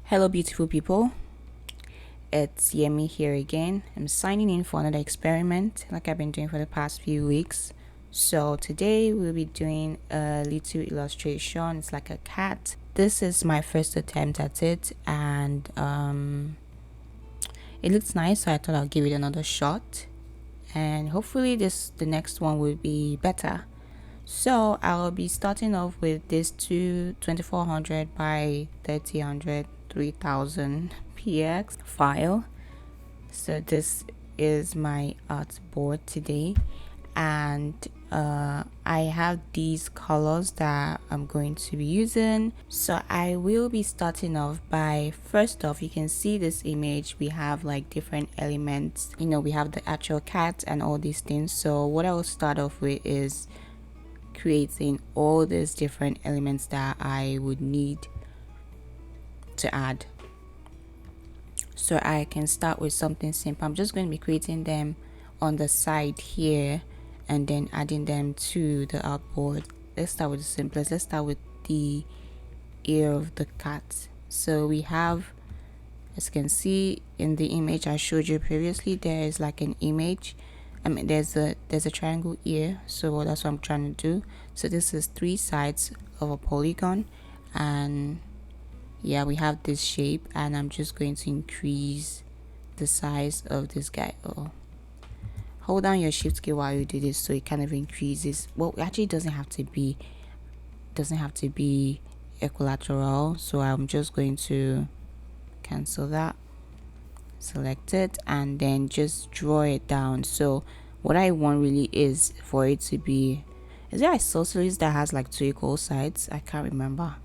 Hello beautiful people, it's Yemi here again. I'm signing in for another experiment like I've been doing for the past few weeks. So today we'll be doing a little illustration. It's like a cat. This is my first attempt at it, and it looks nice, so I thought I'll give it another shot, and hopefully the next one will be better. So I'll be starting off with this 2400 by 3000 3000 px file. So this is my artboard today, and I have these colors that I'm going to be using. So I will be starting off by, first off, you can see this image, we have like different elements, we have the actual cat and all these things. So what I will start off with is creating all these different elements that I would need to add. So I can start with something simple. I'm just going to be creating them on the side here and then adding them to the artboard. Let's start with the simplest. Let's start with the ear of the cat. So we have, as you can see in the image I showed you previously, there is like an image. There's a triangle ear, so that's what I'm trying to do. So this is 3 sides of a polygon, and yeah, we have this shape, and I'm just going to increase the size of this guy. Hold down your shift key while you do this, so it kind of increases. Well, actually it doesn't have to be equilateral, so I'm just going to cancel that, select it, and then just draw it down. So what I want really is for it to be, is there isosceles that has like 2 equal sides? I can't remember.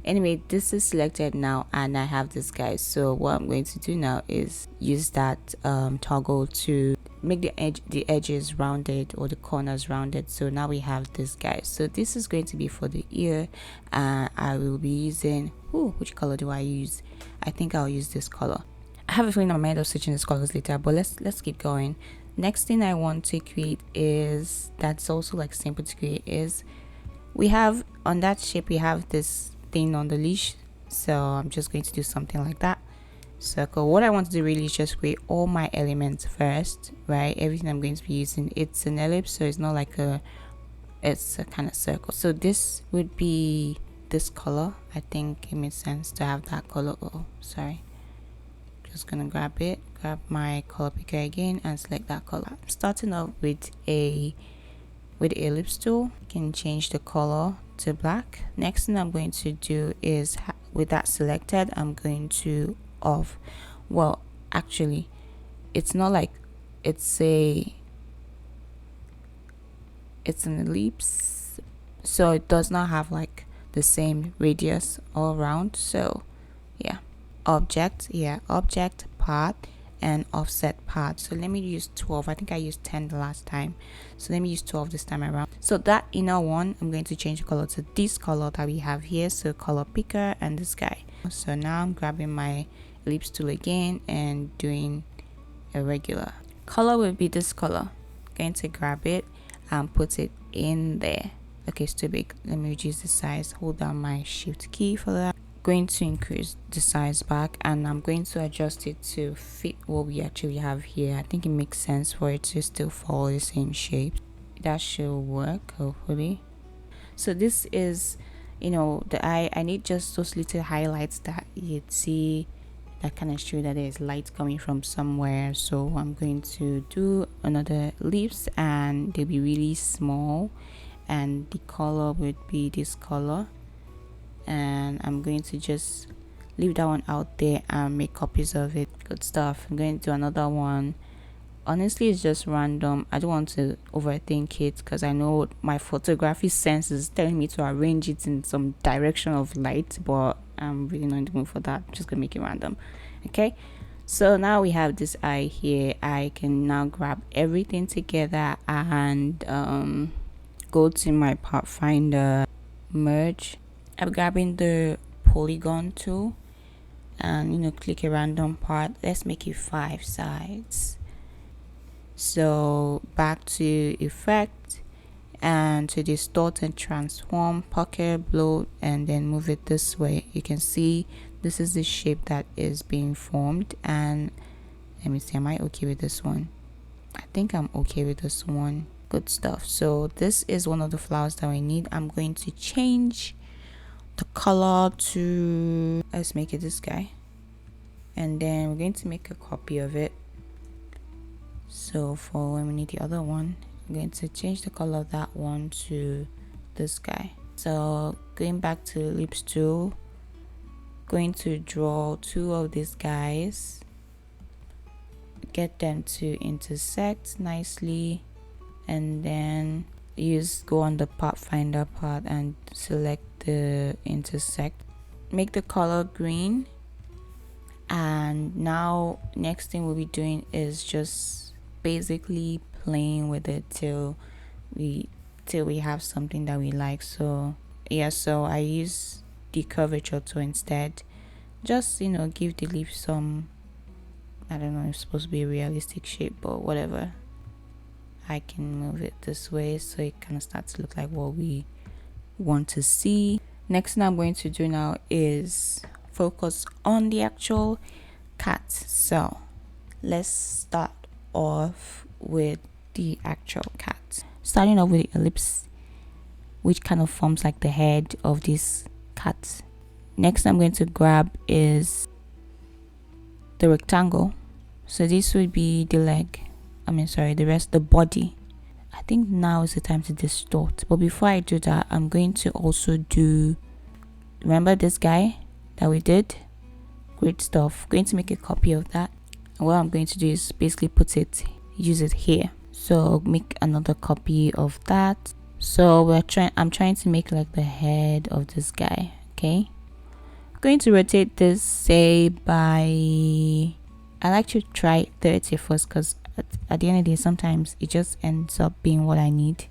Anyway, this is selected now, and I have this guy. So what I'm going to do now is use that toggle to make the edges rounded, or the corners rounded. So now we have this guy. So this is going to be for the ear, and I will be using, which color do I use? I think I'll use this color. I have a feeling I might end up switching these colors later, but let's keep going. Next thing I want to create is, that's also like simple to create, is we have on that shape we have this thing on the leash. So I'm just going to do something like that. Circle. What I want to do really is just create all my elements first, right? Everything I'm going to be using, it's an ellipse, so it's not like it's a kind of circle. So this would be this color. I think it makes sense to have that color. Just gonna grab my color picker again and select that color. I'm starting off with the ellipse tool. You can change the color to black. Next thing I'm going to do is, with that selected, I'm going to well, actually it's not like it's an ellipse, so it does not have like the same radius all around. So yeah, object, path, and offset path. So let me use 12. I think I used 10 the last time, so let me use 12 this time around. So that inner one, I'm going to change the color to this color that we have here, so color picker and this guy. So now I'm grabbing my ellipse tool again and doing a regular color. Will be this color. Going to grab it and put it in there. Okay, it's too big. Let me reduce the size. Hold down my shift key for that. Going to increase the size back, and I'm going to adjust it to fit what we actually have here. I think it makes sense for it to still follow the same shape. That should work, hopefully. So this is, the eye. I need just those little highlights that you'd see that kind of show that there's light coming from somewhere. So I'm going to do another leaves, and they'll be really small, and the color would be this color. And I'm going to just leave that one out there and make copies of it. Good stuff. I'm going to do another one. Honestly, it's just random. I don't want to overthink it, because I know my photography sense is telling me to arrange it in some direction of light, but I'm really not in the mood for that. I'm just gonna make it random. Okay, so now we have this eye here. I can now grab everything together and go to my Pathfinder, merge. I'm grabbing the polygon tool and click a random part. Let's make it 5 sides. So back to effect, and to distort and transform, pocket, blow, and then move it this way. You can see this is the shape that is being formed. And let me see, am I okay with this one? I think I'm okay with this one. Good stuff. So this is one of the flowers that we need. I'm going to change the color to, let's make it this guy, and then we're going to make a copy of it. So for when we need the other one, I'm going to change the color of that one to this guy. So going back to ellipse tool, going to draw two of these guys, get them to intersect nicely, and then go on the pathfinder part and select the intersect, make the color green. And now next thing we'll be doing is just basically playing with it till we have something that we like. So yeah, so I use the curvature tool instead. Just give the leaf some, I don't know if it's supposed to be a realistic shape, but whatever. I can move it this way so it kind of starts to look like what we want to see. Next thing I'm going to do now is focus on the actual cat. So let's start off with the actual cat. Starting off with the ellipse, which kind of forms like the head of this cat. Next I'm going to grab is the rectangle. So this would be the leg. The body. I think now is the time to distort. But before I do that, I'm going to also do, remember this guy that we did? Great stuff. Going to make a copy of that. And what I'm going to do is basically use it here. So make another copy of that. So I'm trying to make like the head of this guy. Okay. Going to rotate this, say by, I like to try 30 first, because at the end of the day sometimes it just ends up being what I need.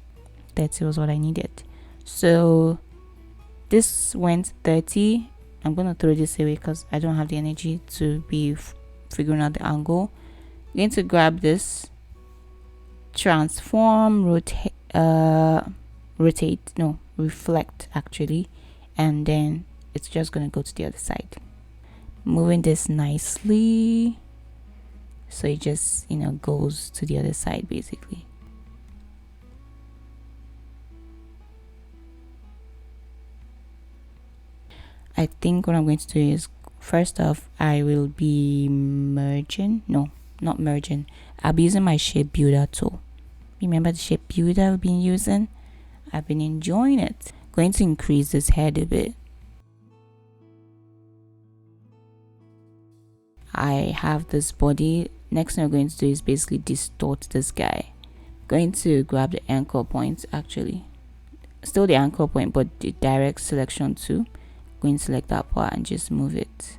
30 was what I needed. So this went 30. I'm gonna throw this away because I don't have the energy to be figuring out the angle. I'm going to grab this, transform, reflect actually, and then it's just gonna go to the other side. Moving this nicely so it just goes to the other side basically. I think what I'm going to do is, first off, I will be I'll be using my shape builder tool. Remember the shape builder I've been using? I've been enjoying it. Going to increase this head a bit. I have this body. Next thing I'm going to do is basically distort this guy. Going to grab the anchor point, actually still the anchor point, but the direct selection too. Going to select that part and just move it.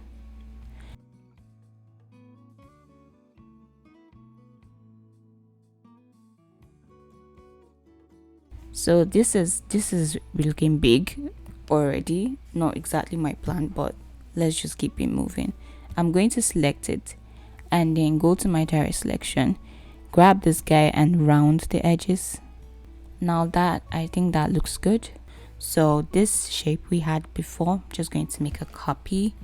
So this is looking big already. Not exactly my plan, but let's just keep it moving. I'm going to select it and then go to my direct selection, grab this guy and round the edges. Now that, I think that looks good. So this shape we had before, just going to make a copy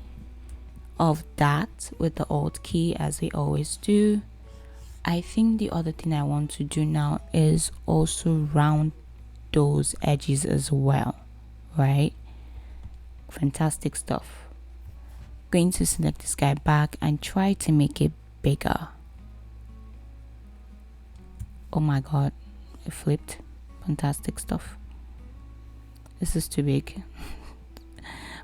of that with the Alt key as we always do. I think the other thing I want to do now is also round those edges as well, right? Fantastic stuff. Going to select this guy back and try to make it bigger. Oh my god, it flipped. Fantastic stuff. This is too big.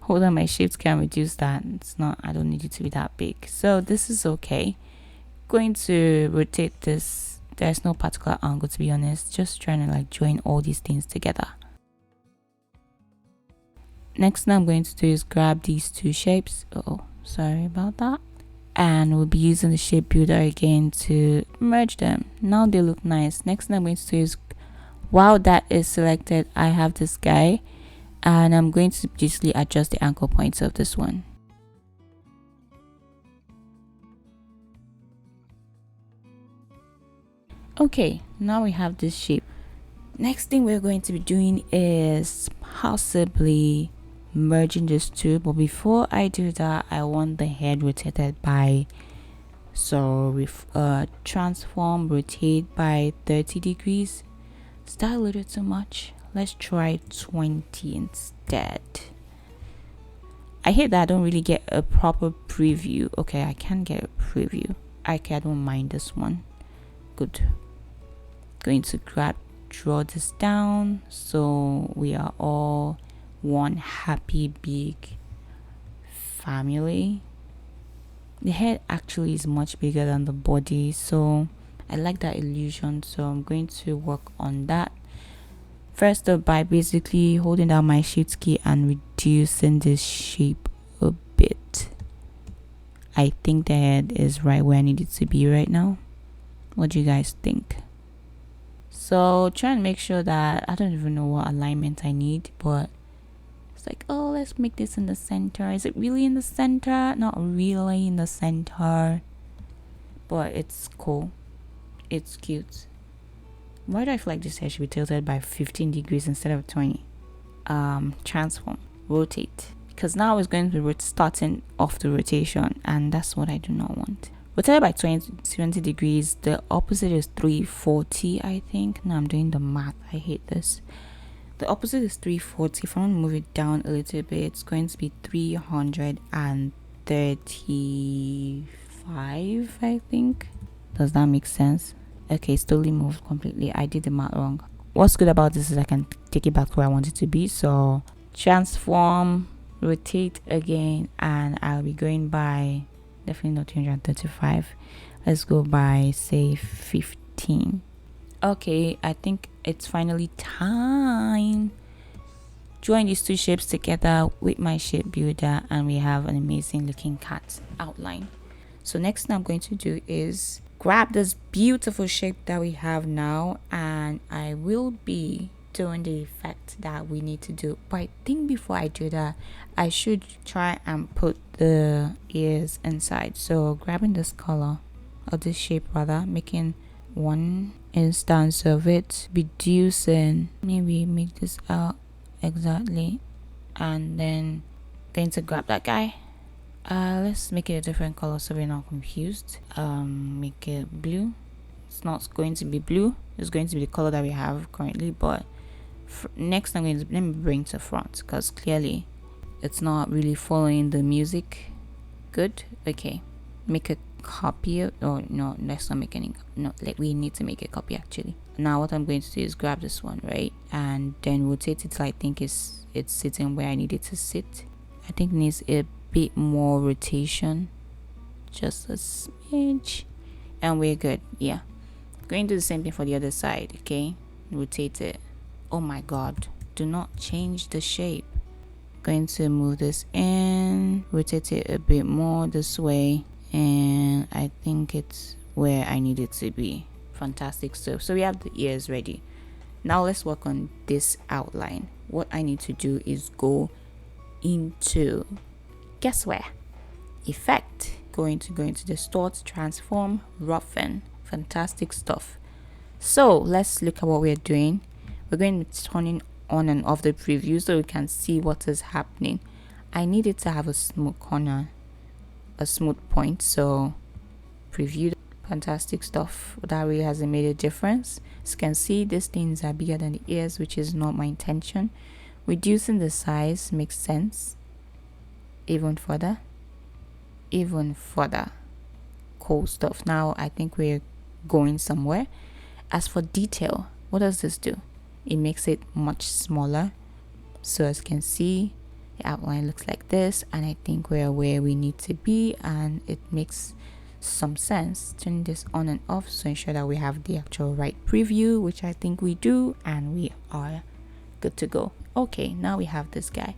Hold on, my shapes can reduce that. It's not, I don't need it to be that big. So this is okay. Going to rotate this. There's no particular angle, to be honest. Just trying to like join all these things together. Next thing I'm going to do is grab these two shapes. Oh, sorry about that. And we'll be using the shape builder again to merge them. Now they look nice. Next thing I'm going to do is, while that is selected, I have this guy and I'm going to basically adjust the anchor points of this one. Okay, now we have this shape. Next thing we're going to be doing is possibly merging these two, but before I do that, I want the head rotated by, so with transform rotate by 30 degrees. Is that a little too much? Let's try 20 instead. I hate that I don't really get a proper preview. Okay, I can get a preview. Okay, I don't mind this one. Good. Going to draw this down so we are all one happy big family. The head actually is much bigger than the body, so I like that illusion, so I'm going to work on that first up by basically holding down my shift key and reducing this shape a bit. I think the head is right where I need it to be right now. What do you guys think? So try and make sure that, I don't even know what alignment I need, but it's like, oh, let's make this in the center. Is it really in the center? Not really in the center, but it's cool. It's cute. Why do I feel like this hair should be tilted by 15 degrees instead of 20? Transform, rotate, because now it's going to be starting off the rotation, and that's what I do not want. Rotate by 20 degrees. The opposite is 340, I think. Now I'm doing the math. I hate this. The opposite is 340. If I want to move it down a little bit, it's going to be 335, I think. Does that make sense? Okay, it's totally moved completely. I did the math wrong. What's good about this is I can take it back to where I want it to be. So transform, rotate again, and I'll be going by, definitely not 235. Let's go by, say, 15. Okay, I think it's finally time. Join these two shapes together with my shape builder, and we have an amazing looking cat outline. So next thing I'm going to do is grab this beautiful shape that we have now, and I will be doing the effect that we need to do. But I think before I do that, I should try and put the ears inside. So grabbing this color, or this shape rather, making one instance of it, reducing, maybe make this out exactly, and then going to grab that guy. Let's make it a different color so we're not confused. Make it blue. It's not going to be blue, it's going to be the color that we have currently, but next I'm going to, let me bring to front because clearly it's not really following the music. Good. Okay, make a copy of, or no, let's not make any, no, like we need to make a copy actually. Now what I'm going to do is grab this one, right, and then rotate it till I think it's sitting where I need it to sit. I think it needs a bit more rotation, just a smidge, and we're good. Yeah, going to do the same thing for the other side. Okay, rotate it. Oh my god, do not change the shape. Going to move this in, rotate it a bit more this way, and I think it's where I need it to be. Fantastic stuff. So we have the ears ready. Now let's work on this outline. What I need to do is go into, guess where? Effect. Go into distort, transform, roughen. Fantastic stuff. So let's look at what we're doing. We're going to be turning on and off the preview so we can see what is happening. I need it to have a smooth corner, a smooth point. So preview. Fantastic stuff. That really hasn't made a difference. As you can see, these things are bigger than the ears, which is not my intention. Reducing the size makes sense. Even further. Cool stuff. Now I think we're going somewhere. As for detail, what does this do? It makes it much smaller. So as you can see, the outline looks like this, and I think we're where we need to be, and it makes some sense. Turn this on and off so ensure that we have the actual right preview, which I think we do, and we are good to go. Okay, now we have this guy.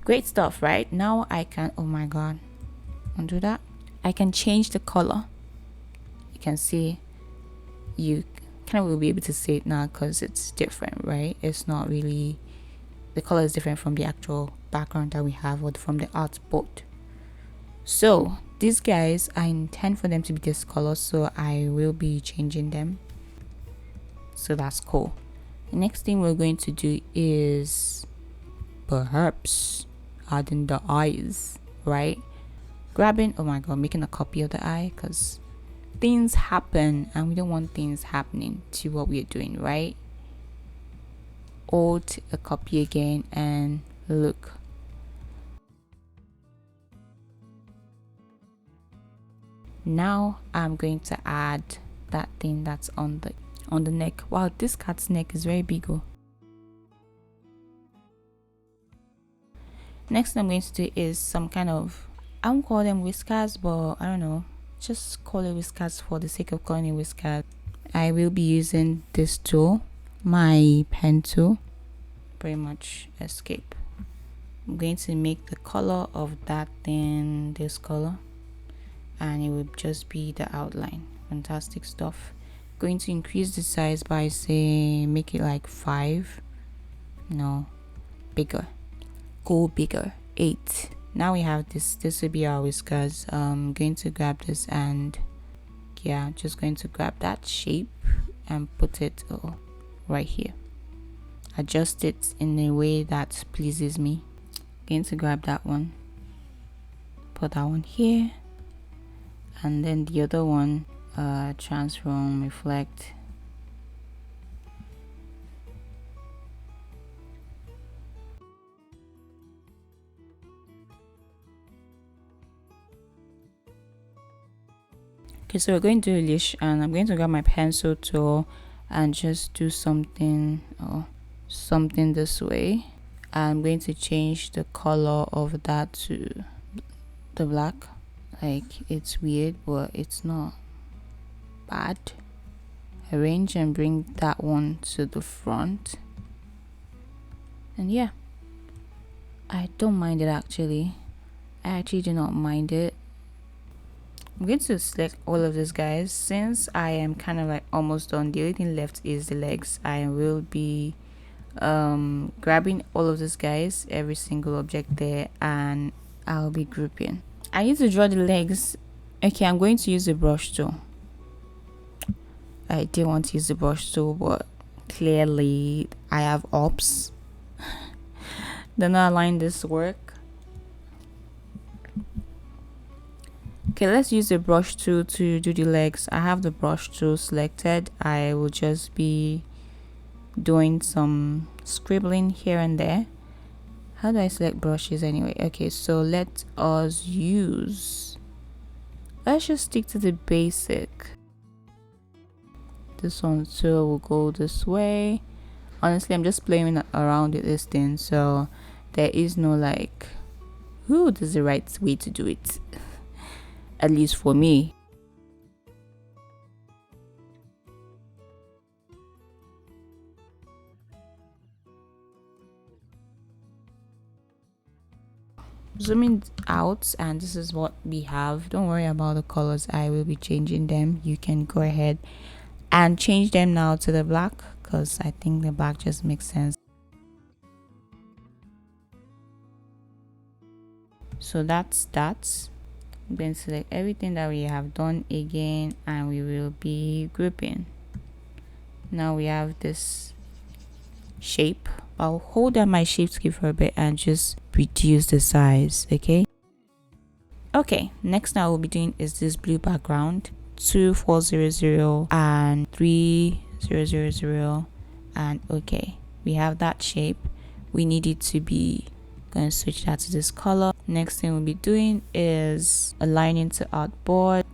Great stuff, right? Now I can, oh my god, undo that. I can change the color. You can see, you kind of will be able to see it now because it's different, right? It's not really, the color is different from the actual background that we have, or from the artboard. So these guys, I intend for them to be this color, so I will be changing them. So that's cool. The next thing we're going to do is perhaps adding the eyes, right? Grabbing, oh my god, making a copy of the eye, because things happen and we don't want things happening to what we're doing, right? Alt a copy again, and look. Now I'm going to add that thing that's on the neck. Wow, this cat's neck is very big. Oh. Next thing I'm going to do is some kind of, I won't call them whiskers, but I don't know, just call it whiskers for the sake of calling it whiskers. I will be using this tool, my pen tool, pretty much escape. I'm going to make the color of that thing this color, and it will just be the outline. Fantastic stuff. Going to increase the size by, say, make it like 5. No, bigger. Go bigger. 8. Now we have this will be our whiskers. I'm going to grab this, and yeah, just going to grab that shape and put it right here. Adjust it in a way that pleases me. Going to grab that one, put that one here, and then the other one, transform, reflect. Okay, so we're going to do a leash, and I'm going to grab my pencil tool and just do something this way. I'm going to change the color of that to the black. Like, it's weird, but it's not bad. Arrange and bring that one to the front, and yeah, I don't mind it actually. I actually do not mind it. I'm going to select all of these guys. Since I am kind of like almost done, the only thing left is the legs. I will be grabbing all of these guys, every single object there, and I'll be grouping. I need to draw the legs. Okay, I'm going to use the brush tool. I did want to use the brush tool, but clearly I have ops. Then I align this work. Okay, let's use the brush tool to do the legs. I have the brush tool selected. I will just be doing some scribbling here and there. How do I select brushes anyway? Okay, so let's just stick to the basic. This one too will go this way. Honestly, I'm just playing around with this thing, so there is no like, this is the right way to do it. At least for me. Zooming out, and this is what we have. Don't worry about the colors, I will be changing them. You can go ahead and change them now to the black, because I think the black just makes sense. So that's that. I'm going to select everything that we have done again, and we will be grouping. Now we have this shape. I'll hold down my shift key for a bit and just reduce the size. Okay, next now we'll be doing is this blue background, 2400 and 3000, and okay, we have that shape. We need it to be, going to switch that to this color. Next thing we'll be doing is aligning to artboard,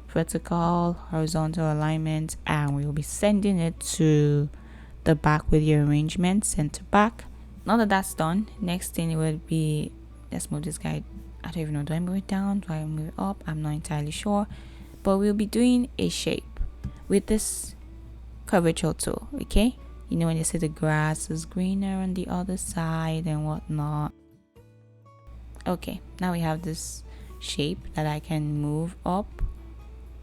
vertical, horizontal alignment, and we will be sending it to the back with your arrangement, center back. Now that that's done, next thing it will be, let's move this guy. I don't even know, do I move it down, do I move it up? I'm not entirely sure, but we'll be doing a shape with this curvature tool. Okay, you know when you say the grass is greener on the other side and whatnot. Okay, now we have this shape that I can move up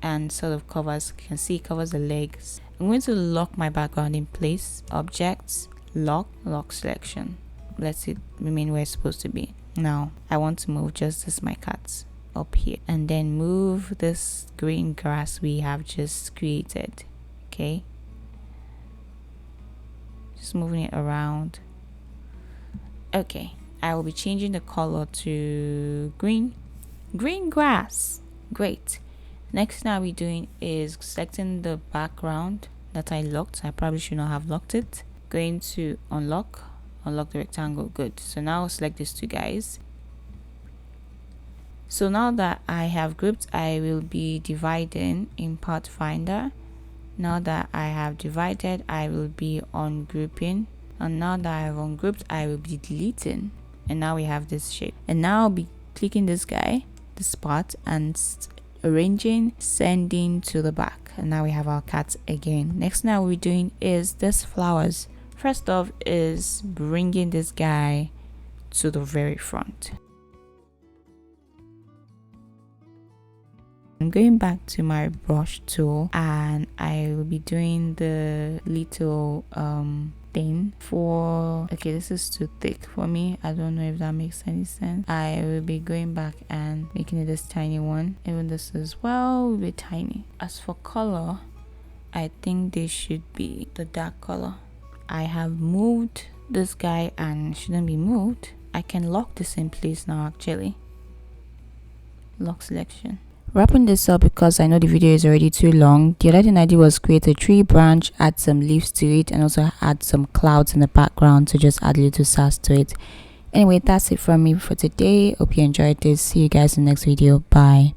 and sort of covers, you can see it covers the legs. I'm going to lock my background in place, objects, lock selection. Let it remain where it's supposed to be. Now I want to move just this, my cat, up here, and then move this green grass we have just created. Okay, just moving it around. Okay, I will be changing the color to green grass. Great. Next thing I'll be doing is selecting the background that I locked. I probably should not have locked it. Going to unlock the rectangle. Good. So now I'll select these two guys. So now that I have grouped, I will be dividing in Pathfinder. Now that I have divided, I will be ungrouping, and now that I have ungrouped, I will be deleting, and now we have this shape. And now I'll be clicking this guy, the spot, and arranging, sending to the back, and now we have our cat again. Next thing I will be doing is this flowers. First off is bringing this guy to the very front. I'm going back to my brush tool, and I will be doing the little thing for, okay, this is too thick for me. I don't know if that makes any sense. I will be going back and making it this tiny one. Even this as well will be tiny. As for color, I think this should be the dark color. I have moved this guy and shouldn't be moved. I can lock this in place now actually. Lock selection. Wrapping this up because I know the video is already too long. The other thing I did was create a tree branch, add some leaves to it, and also add some clouds in the background to just add a little sass to it. Anyway, that's it from me for today. Hope you enjoyed this. See you guys in the next video. Bye.